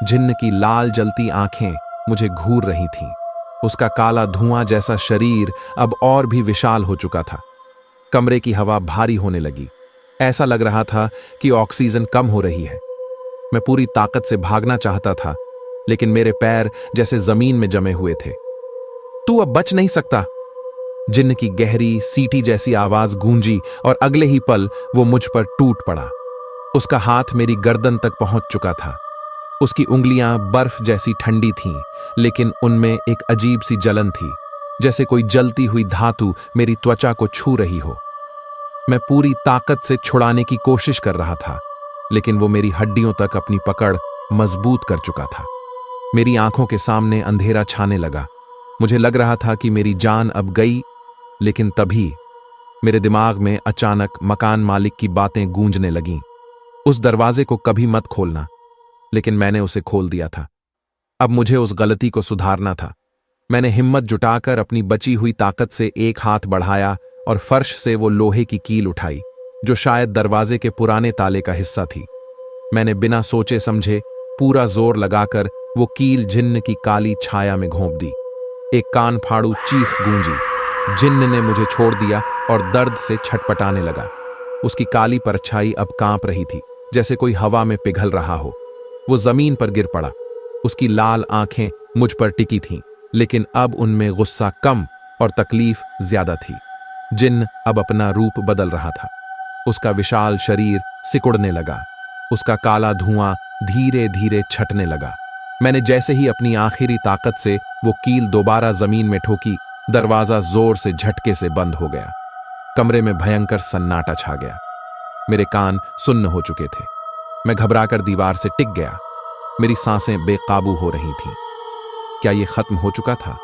जिन्न की लाल जलती आंखें मुझे घूर रही थीं। उसका काला धुआं जैसा शरीर अब और भी विशाल हो चुका था। कमरे की हवा भारी होने लगी। ऐसा लग रहा था कि ऑक्सीजन कम हो रही है। मैं पूरी ताकत से भागना चाहता था, लेकिन मेरे पैर जैसे जमीन में जमे हुए थे। तू अब बच नहीं सकता। जिन्न की गहरी सीटी जैसी आवाज गूंजी और अगले ही पल वो मुझ पर टूट पड़ा। उसका हाथ मेरी गर्दन तक पहुंच चुका था। उसकी उंगलियां बर्फ जैसी ठंडी थीं, लेकिन उनमें एक अजीब सी जलन थी, जैसे कोई जलती हुई धातु मेरी त्वचा को छू रही हो। मैं पूरी ताकत से छुड़ाने की कोशिश कर रहा था, लेकिन वो मेरी हड्डियों तक अपनी पकड़ मजबूत कर चुका था। मेरी आंखों के सामने अंधेरा छाने लगा। मुझे लग रहा था कि मेरी जान अब गई, लेकिन तभी मेरे दिमाग में अचानक मकान मालिक की बातें गूंजने लगीं। उस दरवाजे को कभी मत खोलना, लेकिन मैंने उसे खोल दिया था। अब मुझे उस गलती को सुधारना था। मैंने हिम्मत जुटाकर अपनी बची हुई ताकत से एक हाथ बढ़ाया और फर्श से वो लोहे की कील उठाई, जो शायद दरवाजे के पुराने ताले का हिस्सा थी। मैंने बिना सोचे समझे पूरा जोर लगाकर वो कील जिन्न की काली छाया में घोंप दी। एक कान फाड़ू चीख गूंजी। जिन्न ने मुझे छोड़ दिया और दर्द से छटपटाने लगा। उसकी काली परछाई अब कांप रही थी, जैसे कोई हवा में पिघल रहा हो। वो जमीन पर गिर पड़ा। उसकी लाल आंखें मुझ पर टिकी थीं, लेकिन अब उनमें गुस्सा कम और तकलीफ ज्यादा थी। जिन्न अब अपना रूप बदल रहा था। उसका विशाल शरीर सिकुड़ने लगा। उसका काला धुआं धीरे धीरे छटने लगा। मैंने जैसे ही अपनी आखिरी ताकत से वो कील दोबारा जमीन में ठोकी, दरवाजा जोर से झटके से बंद हो गया। कमरे में भयंकर सन्नाटा छा गया। मेरे कान सुन्न हो चुके थे। मैं घबराकर दीवार से टिक गया। मेरी सांसें बेकाबू हो रही थीं। क्या ये खत्म हो चुका था?